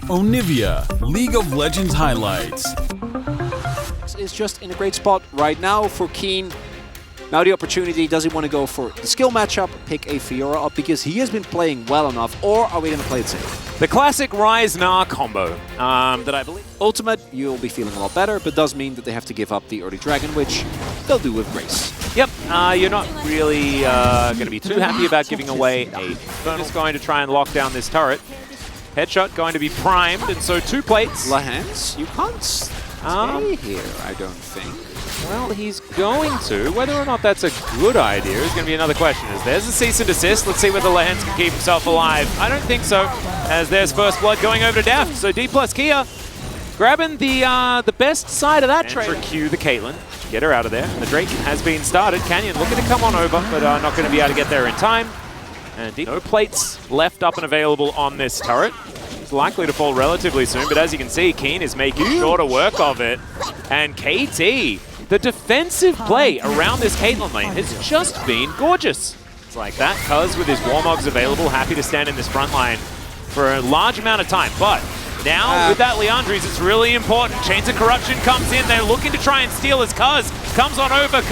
Onivia, League of Legends highlights. Is just in a great spot right now for Keen. Now the opportunity, does he want to go for the skill matchup, pick a Fiora up because he has been playing well enough, or are we going to play it safe? The classic Ryze-Gnar combo that I believe. Ultimate, you'll be feeling a lot better, but does mean that they have to give up the early dragon, which they'll do with grace. Yep, you're not really going to be too happy about giving away a Infernal. Is going to try and lock down this turret. Headshot going to be primed, and so 2 plates. Lahans, you can't stay here, I don't think. Well, he's going to. Whether or not that's a good idea is going to be another question. As there's a cease and desist. Let's see whether Lahans can keep himself alive. I don't think so, as there's first blood going over to Deft. So Dplus Kia grabbing the best side of that trade. Q the Caitlyn, get her out of there. And the Drake has been started. Canyon looking to come on over, but not going to be able to get there in time. And no plates left up and available on this turret. It's likely to fall relatively soon, but as you can see, Keen is making shorter work of it. And KT, the defensive play around this Caitlyn lane has just been gorgeous. It's like that, Cuz with his Warmogs available, happy to stand in this front line for a large amount of time. But now with that Liandry's, it's really important. Chains of Corruption comes in, they're looking to try and steal as Cuz comes on over.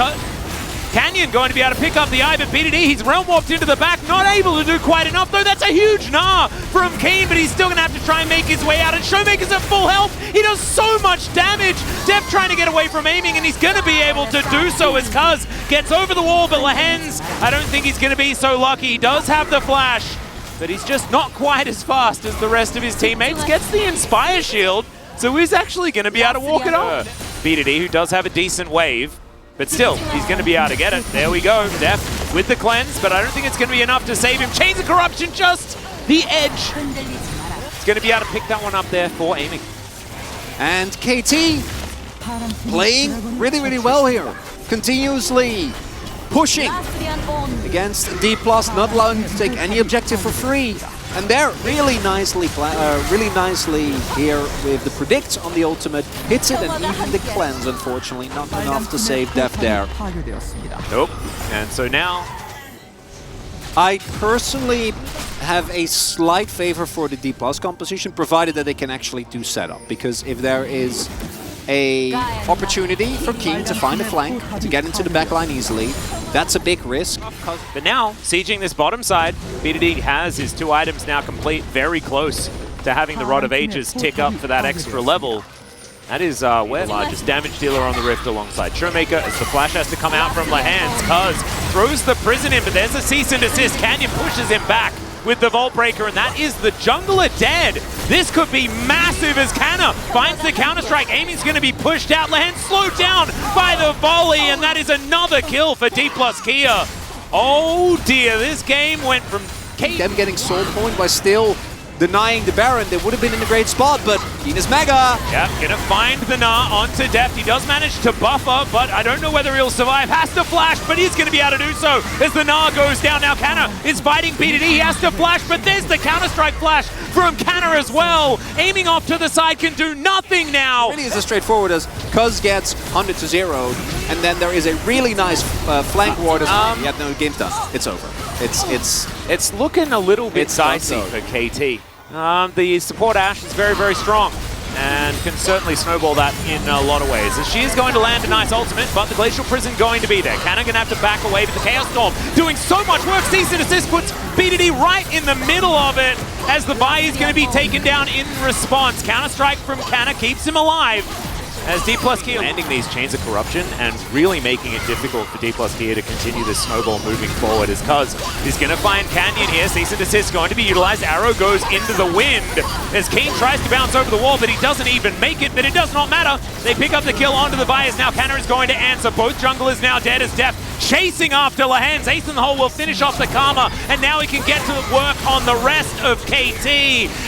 Canyon going to be able to pick up the eye, but BDD, he's realm warped into the back, not able to do quite enough, though that's a huge Gnar from Keen, but he's still going to have to try and make his way out, and Showmaker's at full health. He does so much damage. Deft trying to get away from aiming, and he's going to be able to do so as Cuz gets over the wall, but Lahans, I don't think he's going to be so lucky. He does have the flash, but he's just not quite as fast as the rest of his teammates. Gets the Inspire Shield, so he's actually going to be able to walk it off. BDD, who does have a decent wave, but still, he's going to be able to get it. There we go, Deft with the cleanse, but I don't think it's going to be enough to save him. Chains of Corruption, just the edge. It's going to be able to pick that one up there for aiming. And KT playing really, really well here. Continuously pushing against Dplus, not allowing him to take any objective for free. And they're really nicely here with the predict on the ultimate. Hits it, and even the cleanse, unfortunately, not enough to save Deft there. Nope. And so now, I personally have a slight favor for the Dplus composition, provided that they can actually do setup. Because if there is a opportunity for Keen to find a flank, to get into the backline easily, that's a big risk. But now, sieging this bottom side, BDD has his 2 items now complete, very close to having the Rod of Ages tick up for that extra level. That is where the largest damage dealer on the Rift alongside Showmaker, as the flash has to come out from Lahans. Cuz throws the prison in, but there's a cease and desist. Canyon pushes him back with the Vault Breaker, and that is the jungler dead. This could be massive as Canna finds the Counter-Strike. Aiming's going to be pushed out. Lahans slowed down by the volley, and that is another kill for Dplus Kia. Oh dear, this game went from them getting soul point by still denying the Baron. They would have been in a great spot, but Keen is mega. Yeah, gonna find the Gnar onto Deft. He does manage to buffer, but I don't know whether he'll survive. Has to flash, but he's gonna be able to do so as the Gnar goes down. Now Canna is fighting BDD. He has to flash, but there's the Counter-Strike flash from Canna as well. Aiming off to the side can do nothing now. Really is as straightforward as Cuz gets 100 to 0, and then there is a really nice flank ward as well. Yeah, no, game's done. It's over. It's looking a little bit dicey for KT. The support Ashe is very, very strong and can certainly snowball that in a lot of ways. As she is going to land a nice ultimate, but the Glacial Prison going to be there. Canna gonna have to back away, but the Chaos Storm doing so much work. Cease and Desist puts BDD right in the middle of it as the Vi is going to be taken down in response. Counter-Strike from Canna keeps him alive. As Dplus Kia landing these Chains of Corruption and really making it difficult for Dplus Kia to continue this snowball moving forward, as Cuz is going to find Canyon here. Cease and Desist going to be utilized. Arrow goes into the wind as Keen tries to bounce over the wall, but he doesn't even make it, but it does not matter. They pick up the kill onto the Bias. Now Canna is going to answer. Both junglers now dead as Deft chasing after Lahans. Ace in the hole will finish off the Karma, and now he can get to work on the rest of KT.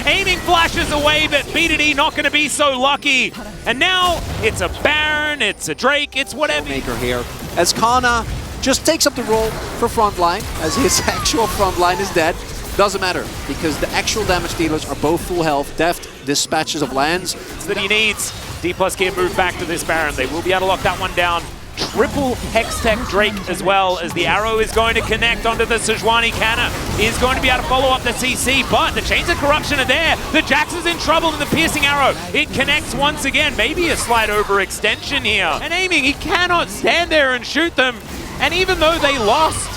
Aiming flashes away, but BDD not going to be so lucky. And now it's a Baron, it's a Drake, it's whatever. Maker here, as Kana just takes up the role for frontline, as his actual frontline is dead. Doesn't matter, because the actual damage dealers are both full health. Deft dispatches of lands that he needs. Dplus Kia move back to this Baron. They will be able to lock that one down triple Hextech Drake as well, as the arrow is going to connect onto the Sejuani cannon. He is going to be able to follow up the CC, but the Chains of Corruption are there. The Jax is in trouble in the piercing arrow. It connects once again. Maybe a slight overextension here. And aiming, he cannot stand there and shoot them. And even though they lost,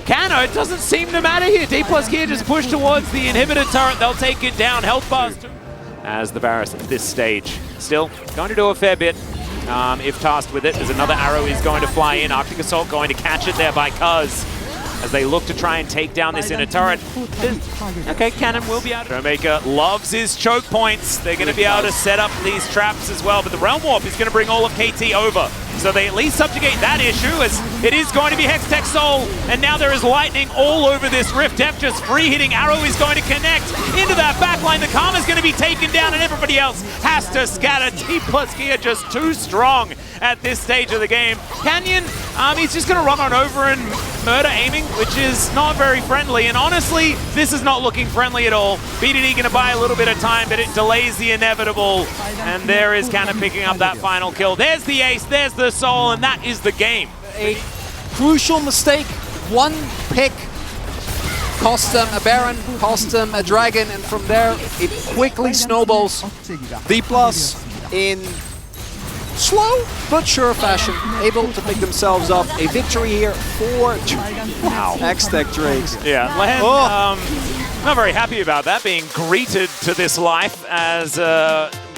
Cano, it doesn't seem to matter here. Dplus here just push towards the inhibitor turret. They'll take it down. Health bars as the Varus at this stage. Still going to do a fair bit if tasked with it, as another arrow is going to fly in. Arctic Assault going to catch it there by Cuz as they look to try and take down this inner turret. Okay, Cannon will be out. Showmaker loves his choke points. They're going to be able to set up these traps as well, but the Realm Warp is going to bring all of KT over. So they at least subjugate that issue, as it is going to be Hextech Soul, and now there is lightning all over this rift. Def just free hitting. Arrow is going to connect into that backline. The Karma's going to be taken down, and everybody else has to scatter. Dplus here just too strong at this stage of the game. Canyon, he's just going to run on over and murder aiming, which is not very friendly. And honestly, this is not looking friendly at all. BDD going to buy a little bit of time, but it delays the inevitable. And there is Cannon picking up that final kill. There's the ace, there's the soul, and that is the game. A crucial mistake. One pick cost them a Baron, cost them a Dragon, and from there it quickly snowballs. Dplus in slow but sure fashion, able to pick themselves up a victory here for Hextech Drakes. Yeah, Land, not very happy about that, being greeted to this life as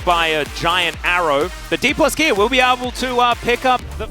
by a giant arrow. But Dplus here will be able to pick up the